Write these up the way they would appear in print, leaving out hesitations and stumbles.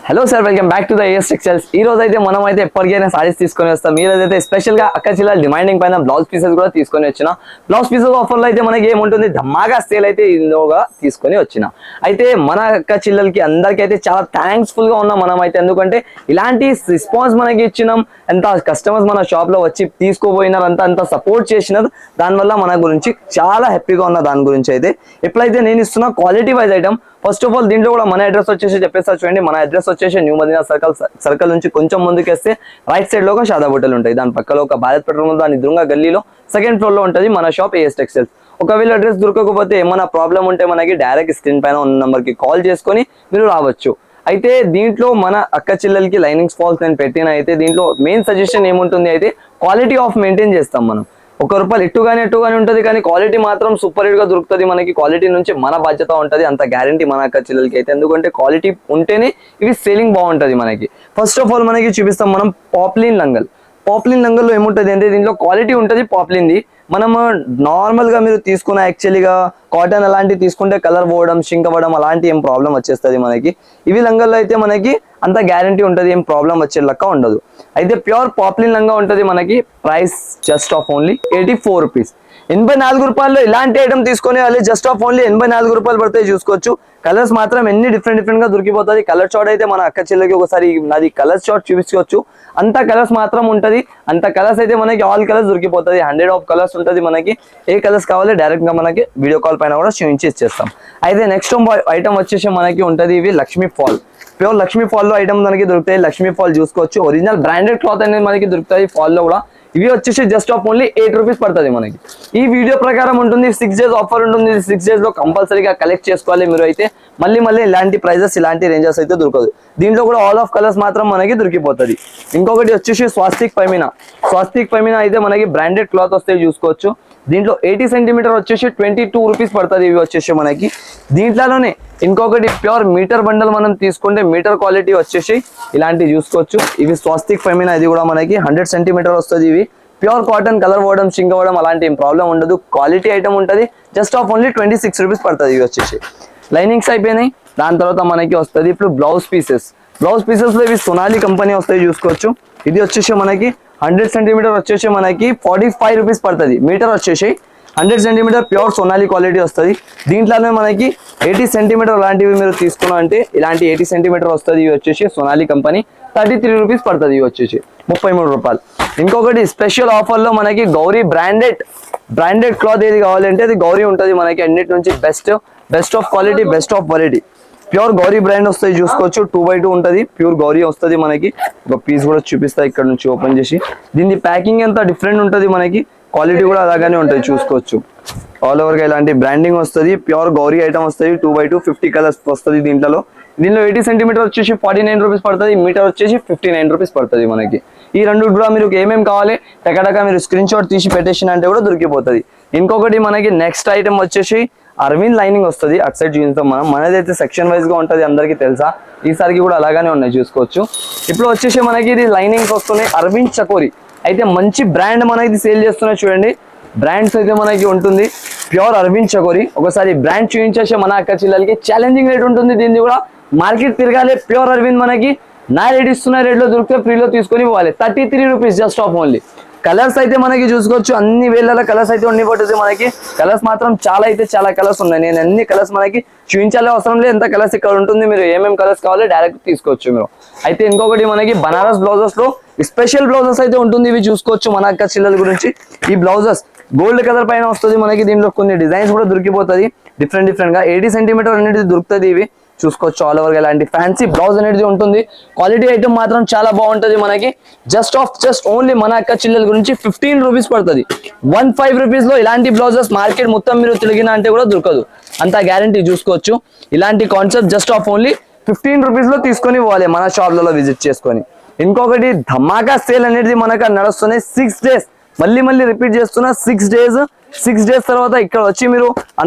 Hello sir, welcome back to the AS textiles. ఈ రోజు అయితే మనం అయితే ఎప్పటికైనా సారీస్ తీసుకొని వస్తాం. ఈ రోజు అయితే స్పెషల్ గా అక్క చిల్లల డిమాండింగ్ పైన బ్లౌజ్ పీసెస్ కూడా తీసుకొని వచ్చిన. బ్లౌజ్ పీసెస్ ఆఫర్ లో అయితే మనకి ఏముంటుంది, ధమాగా సేల్ అయితే ఇందులోగా తీసుకొని వచ్చిన. అయితే మన అక్క చిల్లలకి అందరికీ అయితే చాలా థ్యాంక్స్ఫుల్ గా ఉన్నాం మనం అయితే. ఎందుకంటే ఇలాంటి రెస్పాన్స్ మనకి ఇచ్చినాం, ఎంత కస్టమర్స్ మన షాప్ లో వచ్చి తీసుకోపోయినారు, అంత సపోర్ట్ చేసినారు. దానివల్ల మన గురించి చాలా హ్యాపీగా ఉన్న. దాని గురించి అయితే ఎప్పుడైతే నేను ఇస్తున్నా quality wise item, first of all దీంట్లో కూడా మన అడ్రస్ వచ్చేసి చెప్పేస్తారు చూడండి. మన అడ్రస్ వచ్చేసి న్యూ మదీనా సర్కిల్ నుంచి కొంచెం ముందుకేస్తే రైట్ సైడ్ లో ఒక షాదా హోటల్ ఉంటుంది. దాని పక్కలో ఒక భారత్ పెట్రోల్, దాని ఎదురుగా గల్లీలో సెకండ్ ఫ్లోర్ లో ఉంటుంది మన షాప్ ఏఎస్ టెక్స్టైల్స్. ఒకవేళ అడ్రస్ దొరకకపోతే ఏమైనా ప్రాబ్లం ఉంటే మనకి డైరెక్ట్ స్క్రీన్ పైన ఉన్న నెంబర్ కి కాల్ చేసుకొని మీరు రావచ్చు. అయితే దీంట్లో మన అక్క చిల్లలకి లైనింగ్స్ ఫాల్స్ నేను పెట్టిన. అయితే దీంట్లో మెయిన్ సజెషన్ ఏముంటుంది అయితే క్వాలిటీ ఆఫ్ మెయింటైన్ చేస్తాం మనం. ₹1 ఎట్టుగానే ఉంటుంది, కానీ క్వాలిటీ మాత్రం సూపర్ హిట్ గా దొరుకుతుంది మనకి. క్వాలిటీ నుంచి మన బాధ్యత ఉంటుంది, అంత గ్యారంటీ మన అక్క చిల్లలకి అయితే. ఎందుకంటే క్వాలిటీ ఉంటేనే ఇవి సేలింగ్ బాగుంటుంది మనకి. ఫస్ట్ ఆఫ్ ఆల్ మనకి చూపిస్తాం మనం పాప్లిన్ లంగల్. పాప్లిన్ లంగల్లో ఏముంటుంది అంటే దీంట్లో క్వాలిటీ ఉంటుంది పాప్లిన్ది. మనం నార్మల్ గా మీరు తీసుకున్న యాక్చువల్లీగా కాటన్ అలాంటివి తీసుకుంటే కలర్ పోవడం, షింక్ అవ్వడం అలాంటి ఏం ప్రాబ్లం వచ్చేస్తుంది మనకి. ఇవి లంగల్లో అయితే మనకి అంత గ్యారంటీ ఉంటుంది, ఏం ప్రాబ్లం వచ్చే లెక్క ఉండదు. అయితే ప్యూర్ పాప్లిన్ లంగా ఉంటుంది మనకి. Price just of only ₹84. ₹84 ఇలాంటి ఐటమ్ తీసుకునే వాళ్ళు జస్ట్ ఆఫ్ ఓన్లీ ₹84 పడితే చూసుకోవచ్చు. కలర్స్ మాత్రం ఎన్ని డిఫరెంట్ గా దొరికిపోతుంది. కలర్ షార్ట్ అయితే మన అక్క చెల్లెకి ఒకసారి నాది కలర్ షార్ట్ చూపించుకోవచ్చు. అంత కలర్స్ మాత్రం ఉంటుంది. అంత కలర్స్ అయితే మనకి ఆల్ కలర్స్ దొరికిపోతుంది. 100 ఆఫ్ కలర్స్ ఉంటుంది మనకి. ఏ కలర్స్ కావాలి డైరెక్ట్ గా మనకి వీడియో కాల్ పైన కూడా చూపించి ఇచ్చేస్తాం. అయితే నెక్స్ట్ ఐటమ్ వచ్చేసి మనకి ఉంటుంది ఇవి Lakshmi fall. Pure Lakshmi fall లో ఐటమ్ మనకి దొరుకుతాయి. లక్ష్మీ ఫాల్ చూసుకోవచ్చు. ఒరిజినల్ బ్రాండెడ్ క్లాత్ అనేది మనకి దొరుకుతాయి ఫాల్ లో కూడా. ఇవి వచ్చేసి జస్ట్ ఆఫ్ ఓన్లీ ₹8 పడుతుంది మనకి. ఈ వీడియో ప్రకారం ఉంటుంది. 6 days ఆఫర్ ఉంటుంది. 6 days లో కంపల్సరీగా కలెక్ట్ చేసుకోవాలి మీరు అయితే. మళ్ళీ ఇలాంటి ప్రైజెస్, ఇలాంటి రేంజెస్ అయితే దొరకదు. దీంట్లో కూడా ఆల్ ఆఫ్ కలర్స్ మాత్రం మనకి దొరికిపోతుంది. ఇంకొకటి వచ్చేసి స్వాస్తిక్ పైమినా అయితే మనకి బ్రాండెడ్ క్లాత్ వస్తాయి చూసుకోవచ్చు. దీంట్లో 80 సెంటీమీటర్ వచ్చేసి ₹22 పడుతుంది. ఇవి వచ్చేసి మనకి దీంట్లోనే ఇంకొకటి ప్యూర్ మీటర్ బండల్ మనం తీసుకుంటే మీటర్ క్వాలిటీ వచ్చేసి ఇలాంటివి చూసుకోవచ్చు. ఇవి స్వాస్తిక్ ఫెమినా. ఇది కూడా మనకి 100 సెంటీమీటర్ వస్తుంది. ఇవి ప్యూర్ కాటన్, కలర్ పోవడం, షింక్ అవ్వడం అలాంటి ఏం ప్రాబ్లం ఉండదు. క్వాలిటీ ఐటమ్ ఉంటుంది. జస్ట్ ఆఫ్ ఓన్లీ ₹26 పడుతుంది. ఇవి వచ్చేసి లైనింగ్స్ అయిపోయినాయి. దాని తర్వాత మనకి వస్తుంది ఇప్పుడు బ్లౌజ్ పీసెస్ లో ఇవి సొనాలి కంపెనీ వస్తాయి చూసుకోవచ్చు. ఇది వచ్చేసి మనకి 100 సెంటీమీటర్ వచ్చేసి మనకి ₹45 పడుతుంది. మీటర్ వచ్చేసి 100 సెంటీమీటర్ ప్యూర్ సొనాలి క్వాలిటీ వస్తుంది. దీంట్లోనే మనకి 80 సెంటీమీటర్ లాంటివి మీరు తీసుకున్నా అంటే ఇలాంటి 80 సెంటీమీటర్ వస్తుంది. ఇవి వచ్చేసి సొనాలి కంపెనీ ₹33 పడుతుంది. ఇవి వచ్చేసి ₹33. ఇంకొకటి స్పెషల్ ఆఫర్ లో మనకి గౌరీ బ్రాండెడ్ క్లాత్ ఏది కావాలంటే అది గౌరీ ఉంటుంది మనకి. అన్నిటి నుంచి best of quality, best of variety. Pure Gauri brand వస్తాయి చూసుకోవచ్చు. 2x2 ఉంటుంది. ప్యూర్ గౌరీ వస్తుంది మనకి. ఒక పీస్ కూడా చూపిస్తా ఇక్కడ నుంచి ఓపెన్ చేసి. దీని ప్యాకింగ్ ఎంత డిఫరెంట్ ఉంటుంది మనకి. క్వాలిటీ కూడా అలాగానే ఉంటుంది చూసుకోవచ్చు. ఆల్ ఓవర్ గా ఇలాంటి బ్రాండింగ్ వస్తుంది. ప్యూర్ గౌరీ ఐటమ్ వస్తుంది. 2x2 50 కలర్స్ వస్తుంది. దీంట్లో 80 సెంటీమీటర్ వచ్చేసి ₹49 పడుతుంది. మీటర్ వచ్చేసి ₹59 పడుతుంది మనకి. ఈ రెండు కూడా మీరు ఏమేమి కావాలి టకటక మీరు స్క్రీన్ షాట్ తీసి పెట్టేసిన అంటే కూడా దొరికిపోతుంది. ఇంకొకటి మనకి నెక్స్ట్ ఐటమ్ వచ్చేసి అరవింద్ లైనింగ్ వస్తుంది. అటు సైడ్ చూపిస్తాం మనం. మనదైతే సెక్షన్ వైజ్ గా ఉంటుంది, అందరికీ తెలుసా. ఈసారికి కూడా అలాగానే ఉన్నాయి చూసుకోవచ్చు. ఇప్పుడు వచ్చేసి మనకి ఇది లైనింగ్స్ వస్తున్నాయి. అరవింద్ చకోరి అయితే మంచి బ్రాండ్ మనకి సేల్ చేస్తున్నాయి చూడండి. బ్రాండ్స్ అయితే మనకి ఉంటుంది ప్యూర్ అరవింద్ చకోరి. ఒకసారి బ్రాండ్ చూపించేసి మన అక్క చిల్లలకి ఛాలెంజింగ్ రేట్ ఉంటుంది. దీన్ని కూడా మార్కెట్ తిరగాలి. ప్యూర్ అరవింద్ మనకి నా రేట్ ఇస్తున్న రేట్లో దొరికితే ఫ్రీలో తీసుకొని పోవాలి. ₹33 జస్ట్ ఆఫ్ ఓన్లీ. కలర్స్ అయితే మనకి చూసుకోవచ్చు. అన్ని వేల కలర్స్ అయితే ఉండిపోతుంది మనకి. కలర్స్ మాత్రం చాలా కలర్స్ ఉన్నాయి. నేను అన్ని కలర్స్ మనకి చూపించాలి అవసరం లేదు. ఎంత కలర్స్ ఇక్కడ ఉంటుంది. మీరు ఏమేమి కలర్స్ కావాలో డైరెక్ట్ తీసుకోవచ్చు మీరు. అయితే ఇంకొకటి మనకి బనారస్ బ్లౌజెస్ లో స్పెషల్ బ్లౌజెస్ అయితే ఉంటుంది. ఇవి చూసుకోవచ్చు మన అక్క చిల్లల గురించి. ఈ బ్లౌజెస్ గోల్డ్ కలర్ పైన వస్తుంది మనకి. దీంట్లో కొన్ని డిజైన్స్ కూడా దొరికిపోతుంది డిఫరెంట్ గా. 80 సెంటీమీటర్ అనేది దొరుకుతుంది. ఇవి చూసుకోవచ్చు. ఆల్ ఓవర్ గా ఇలాంటి ఫ్యాన్సీ బ్లౌజ్ అనేది ఉంటుంది. క్వాలిటీ ఐటమ్ మాత్రం చాలా బాగుంటుంది మనకి. జస్ట్ ఓన్లీ మన అక్క చిల్లల గురించి ₹15 పడుతుంది. ₹15 లో ఇలాంటి బ్లౌజెస్ మార్కెట్ మొత్తం మీరు తిరిగిన అంటే కూడా దొరకదు. అంత గ్యారంటీ చూసుకోవచ్చు. ఇలాంటి కాన్సెప్ట్ జస్ట్ ఆఫ్ ఓన్లీ ₹15 లో తీసుకొని పోవాలి మన షాప్లలో విజిట్ చేసుకొని. ఇంకొకటి ధమాకా సేల్ అనేది మనకు నడుస్తున్నాయి 6 days. మళ్ళీ రిపీట్ చేస్తున్నా 6 days తర్వాత ఇక్కడ వచ్చి మీరు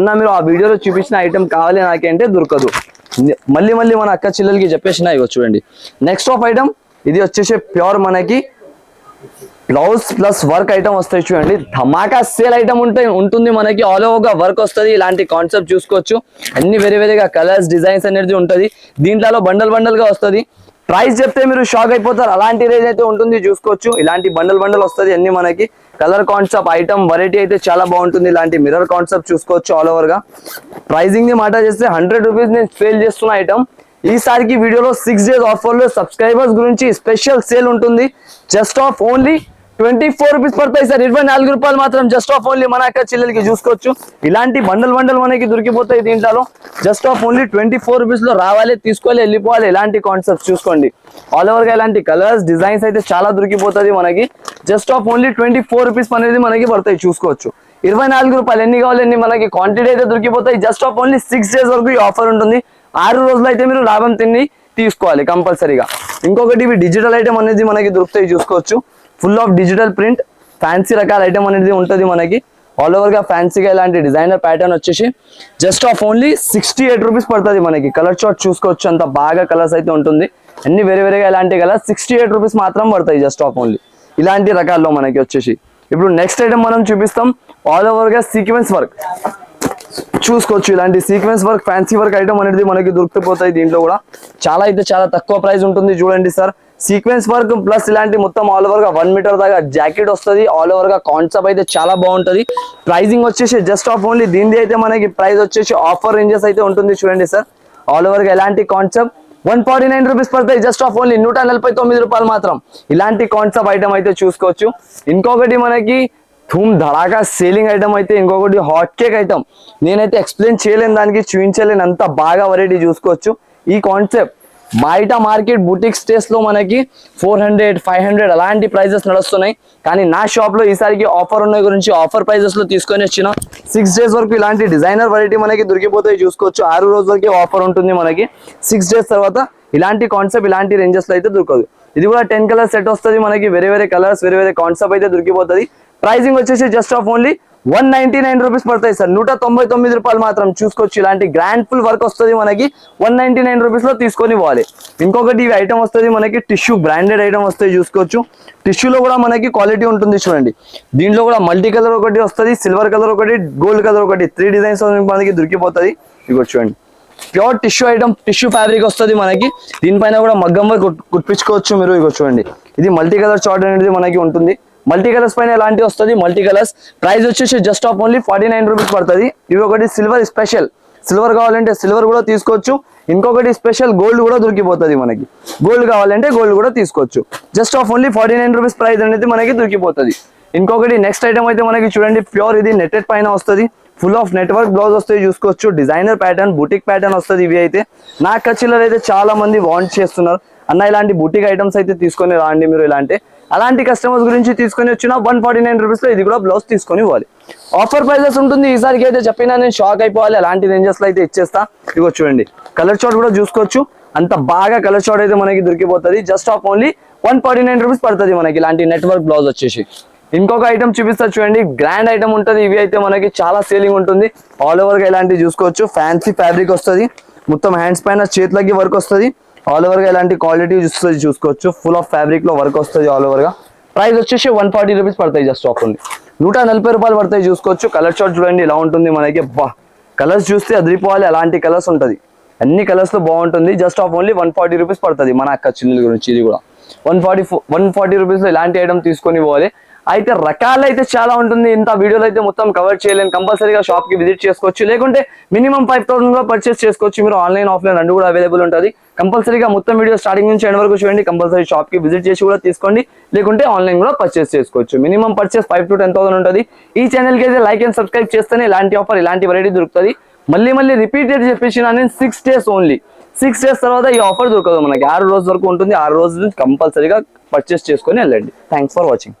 ఆ వీడియోలో చూపించిన ఐటమ్ కావాలి నాకంటే దొరకదు. మళ్ళీ మన అక్క చిల్లలకి చెప్పేసిన ఇవ్వ చూడండి. నెక్స్ట్ ఆఫ్ ఐటమ్ ఇది వచ్చేసి ప్యూర్ మనకి బ్లౌజ్ ప్లస్ వర్క్ ఐటమ్ వస్తాయి చూడండి. ధమాకా సేల్ ఐటమ్ ఉంటుంది మనకి. ఆల్ ఓవర్ గా వర్క్ వస్తుంది. ఇలాంటి కాన్సెప్ట్ చూసుకోవచ్చు. అన్ని వేరేగా కలర్స్, డిజైన్స్ అనేది ఉంటుంది. దీంట్లో బండల్ గా వస్తుంది. ప్రైస్ చెప్తే మీరు షాక్ అయిపోతారు, అలాంటి రేంజ్ అయితే ఉంటుంది చూసుకోవచ్చు. ఇలాంటి బండల్ వస్తుంది అన్ని మనకి. కలర్ కాన్సెప్ట్ ఐటమ్ వెరైటీ అయితే చాలా బాగుంటుంది. ఇలాంటి మిర్రర్ కాన్సెప్ట్ చూసుకోవచ్చు ఆల్ ఓవర్ గా. ప్రైజింగ్ ని మాట చేస్తే 100 రూపీస్ నేను సేల్ చేస్తున్న ఐటమ్. ఈసారికి వీడియోలో 6 days ఆఫర్ లో సబ్స్క్రైబర్స్ గురించి స్పెషల్ సేల్ ఉంటుంది. జస్ట్ ఆఫ్ ఓన్లీ 24 రూపీస్ పడతాయి సార్. 24 రూపాయలు మాత్రం జస్ట్ ఆఫ్ ఓన్లీ మన అక్క చెల్లెలకి చూసుకోవచ్చు. ఇలాంటి బండల్ మనకి దొరికిపోతాయి దీంట్లో. జస్ట్ ఆఫ్ ఓన్లీ 24 రూపీస్ లో రావాలి, తీసుకోవాలి, వెళ్ళిపోవాలి. ఇలాంటి కాన్సెప్ట్ చూసుకోండి ఆల్ ఓవర్ గా. ఇలాంటి కలర్స్ డిజైన్స్ అయితే చాలా దొరికిపోతుంది మనకి. జస్ట్ ఆఫ్ ఓన్లీ 24 రూపీస్ అనేది మనకి పడతాయి చూసుకోవచ్చు. 24 రూపాయలు ఎన్ని కావాలి ఎన్ని మనకి క్వాంటిటీ అయితే దొరికిపోతాయి. జస్ట్ ఆఫ్ ఓన్లీ 6 days వరకు ఈ ఆఫర్ ఉంటుంది. 6 రోజులు అయితే మీరు లాభం తిని తీసుకోవాలి కంపల్సరీగా. ఇంకొకటి ఇవి డిజిటల్ ఐటమ్ అనేది మనకి దొరుకుతాయి చూసుకోవచ్చు. Full of digital print fancy రకాల ఐటమ్ అనేది ఉంటుంది మనకి ఆల్ ఓవర్ గా. ఫ్యాన్సీగా ఇలాంటి డిజైనర్ ప్యాటర్న్ వచ్చేసి జస్ట్ ఆఫ్ ఓన్లీ 68 రూపీస్ పడుతుంది మనకి. కలర్ చార్ట్ చూసుకోవచ్చు, అంత బాగా కలర్స్ అయితే ఉంటుంది. అన్ని వేరేగా ఇలాంటి కలర్ 68 రూపీస్ మాత్రం పడతాయి జస్ట్ ఆఫ్ ఓన్లీ ఇలాంటి రకాల్లో మనకి వచ్చేసి. ఇప్పుడు నెక్స్ట్ ఐటమ్ మనం చూపిస్తాం ఆల్ ఓవర్ గా సీక్వెన్స్ వర్క్ చూసుకోవచ్చు. ఇలాంటి sequence work fancy work item అనేది మనకి దొరికిపోతాయి. దీంట్లో కూడా చాలా తక్కువ ప్రైస్ ఉంటుంది చూడండి సార్. సీక్వెన్స్ వర్క్ ప్లస్ ఇలాంటి మొత్తం ఆల్ ఓవర్ గా 1 మీటర్ దాకా జాకెట్ వస్తుంది. ఆల్ ఓవర్ గా కాన్సెప్ట్ అయితే చాలా బాగుంటది. ప్రైజింగ్ వచ్చేసి జస్ట్ ఆఫ్ ఓన్లీ దీనిది అయితే మనకి ప్రైస్ వచ్చేసి ఆఫర్ రేంజెస్ అయితే ఉంటుంది చూడండి సార్. ఆల్ ఓవర్ గా ఇలాంటి కాన్సెప్ట్ 149 రూపీస్ పడతాయి. జస్ట్ ఆఫ్ ఓన్లీ 149 రూపాయలు మాత్రం ఇలాంటి కాన్సెప్ట్ ఐటమ్ అయితే చూసుకోవచ్చు. ఇంకొకటి మనకి ధూమ్ ధడాకా సేలింగ్ ఐటమ్ అయితే ఇంకొకటి హాట్ కేక్ ఐటమ్. నేనైతే ఎక్స్ప్లెయిన్ చేయలేను, దానికి చూపించలేను, అంత బాగా వెరైటీ చూసుకోవచ్చు. ఈ కాన్సెప్ట్ బయట మార్కెట్ బుటిక్ స్టేస్ లో మనకి 400, 500 అలాంటి ప్రైజెస్ నడుస్తున్నాయి. కానీ నా షాప్ లో ఈసారికి ఆఫర్ ఉన్న గురించి ఆఫర్ ప్రైజెస్ లో తీసుకొని వచ్చిన 6 days వరకు ఇలాంటి డిజైనర్ వెరైటీ మనకి దొరికిపోతాయి చూసుకోవచ్చు. 6 రోజుల వరకు ఆఫర్ ఉంటుంది మనకి. 6 days తర్వాత ఇలాంటి కాన్సెప్ట్ ఇలాంటి రేంజెస్ లో అయితే దొరకదు. ఇది కూడా 10 కలర్ సెట్ వస్తుంది మనకి. వేరే కలర్స్ వేరే కాన్సెప్ట్ అయితే దొరికిపోతుంది. ప్రైజింగ్ వచ్చేసి జస్ట్ ఆఫ్ ఓన్లీ 199 రూపీస్ పడతాయి సార్. 199 రూపాయలు మాత్రం చూసుకోవచ్చు. ఇలాంటి గ్రాండ్ ఫుల్ వర్క్ వస్తుంది మనకి. 199 రూపీస్ లో తీసుకొని పోవాలి. ఇంకొకటి ఇవి ఐటమ్ వస్తుంది మనకి టిష్యూ బ్రాండెడ్ ఐటమ్ వస్తాయి చూసుకోవచ్చు. టిష్యూలో కూడా మనకి క్వాలిటీ ఉంటుంది చూడండి. దీంట్లో కూడా మల్టీ కలర్ ఒకటి వస్తుంది, సిల్వర్ కలర్ ఒకటి, గోల్డ్ కలర్ ఒకటి, 3 డిజైన్స్ మనకి దొరికిపోతుంది. ఇవి చూడండి pure tissue item, tissue fabric వస్తుంది మనకి. దీనిపైన కూడా మగ్గం వర్క్ కుట్టించుకోవచ్చు మీరు. ఇగో చూడండి, ఇది మల్టీ కలర్ చార్ట్ అనేది మనకి ఉంటుంది. మల్టీ కలర్స్ పైన ఎలాంటి వస్తుంది మల్టీ కలర్స్. ప్రైస్ వచ్చేసి జస్ట్ ఆఫ్ ఓన్లీ 49 రూపీస్ పడుతుంది. ఇవి ఒకటి సిల్వర్ స్పెషల్, సిల్వర్ కావాలంటే సిల్వర్ కూడా తీసుకోవచ్చు. ఇంకొకటి స్పెషల్ గోల్డ్ కూడా దొరికిపోతుంది మనకి. గోల్డ్ కావాలంటే గోల్డ్ కూడా తీసుకోవచ్చు. Just of only 49 rupees price అనేది మనకి దొరికిపోతుంది. ఇంకొకటి నెక్స్ట్ ఐటమ్ అయితే మనకి చూడండి ప్యూర్ ఇది నెట్టెడ్ పైన వస్తుంది. ఫుల్ ఆఫ్ నెట్వర్క్ బ్లౌజ్ వస్తాయి చూసుకోవచ్చు. డిజైనర్ ప్యాటర్న్, బుటిక్ ప్యాటర్న్ వస్తుంది. ఇవి అయితే నా కచ్చిలర్ అయితే చాలా మంది వాంట్ చేస్తున్నారు. అన్న ఇలాంటి బుటిక్ ఐటమ్స్ అయితే తీసుకొని రాండి మీరు. అలాంటి కస్టమర్స్ గురించి తీసుకొని వచ్చిన 149 రూపీస్ లో ఇది కూడా బ్లౌజ్ తీసుకొని ఇవ్వాలి. ఆఫర్ ప్రైజెస్ ఉంటుంది. ఈసారికి అయితే చెప్పినా నేను షాక్ అయిపోవాలి. అలాంటి రేంజెస్ లో అయితే ఇచ్చేస్తా. ఇగో చూడండి కలర్ చార్ట్ కూడా చూసుకోవచ్చు. అంత బాగా కలర్ చార్ట్ అయితే మనకి దొరికిపోతుంది. జస్ట్ ఆఫ్ ఓన్లీ 149 రూపీస్ పడుతుంది మనకి ఇలాంటి నెట్వర్క్ బ్లౌజ్ వచ్చేసి. ఇంకొక ఐటమ్ చూపిస్తా చూడండి, గ్రాండ్ ఐటమ్ ఉంటుంది. ఇవి అయితే మనకి చాలా సేలింగ్ ఉంటుంది. ఆల్ ఓవర్ గా ఇలాంటి చూసుకోవచ్చు. ఫ్యాన్సీ ఫ్యాబ్రిక్ వస్తుంది. మొత్తం హ్యాండ్స్ పైన చేతులకి వర్క్ వస్తుంది. ఆల్ ఓవర్ గా ఇలాంటి క్వాలిటీ చూసుకోవచ్చు. ఫుల్ ఆఫ్ ఫ్యాబ్రిక్ లో వర్క్ వస్తుంది ఆల్ ఓవర్ గా. ప్రైస్ వచ్చేసి 140 రూపీస్ పడతాయి. జస్ట్ ఆఫ్ ఓన్లీ 140 రూపాయలు పడతాయి చూసుకోవచ్చు. కలర్ చార్ట్ చూడండి ఎలా ఉంటుంది మనకి. కలర్స్ చూస్తే అదిరిపోవాలి, అలాంటి కలర్స్ ఉంటుంది. అన్ని కలర్స్ లో బాగుంటుంది. జస్ట్ ఆఫ్ ఓన్లీ 140 రూపీస్ పడుతుంది మన అక్క చిన్నల గురించి. ఇది కూడా 140 రూపీస్ లో ఇలాంటి ఐటమ్ తీసుకొని పోవాలి. అయితే రకాలు అయితే చాలా ఉంటుంది. ఇంత వీడియోలో అయితే మొత్తం కవర్ చేయలేను. కంపల్సరీగా షాప్ కి విజిట్ చేసుకోవచ్చు. లేకుంటే మినిమం 5000 కూడా పర్చేస్ చేసుకోవచ్చు మీరు. ఆన్లైన్ ఆఫ్లైన్ రెండు కూడా అవైలబుల్ ఉంటుంది. కంపల్సరీగా మొత్తం వీడియో స్టార్టింగ్ నుంచి ఎండ్ వరకు చూడండి. కంపల్సరీ షాప్ కి విజిట్ చేసి కూడా తీసుకోండి. లేకుంటే ఆన్లైన్ కూడా పర్చేస్ చేసుకోవచ్చు. మినిమం పర్చేస్ 5 to 10,000 ఉంటుంది. ఈ ఛానల్ కి అయితే లైక్ అండ్ సబ్స్క్రైబ్ చేస్తేనే ఇలాంటి ఆఫర్ ఇలాంటి వెరైటీ దొరుకుతుంది. మళ్ళీ రిపీటెడ్ చెప్పేసిన నేను 6 days ఓన్లీ. 6 days తర్వాత ఈ ఆఫర్ దొరకదు మనకి. 6 రోజుల వరకు ఉంటుంది. 6 రోజుల నుంచి కంపల్సరీగా పర్చేస్ చేసుకొని వెళ్ళండి. Thanks for watching.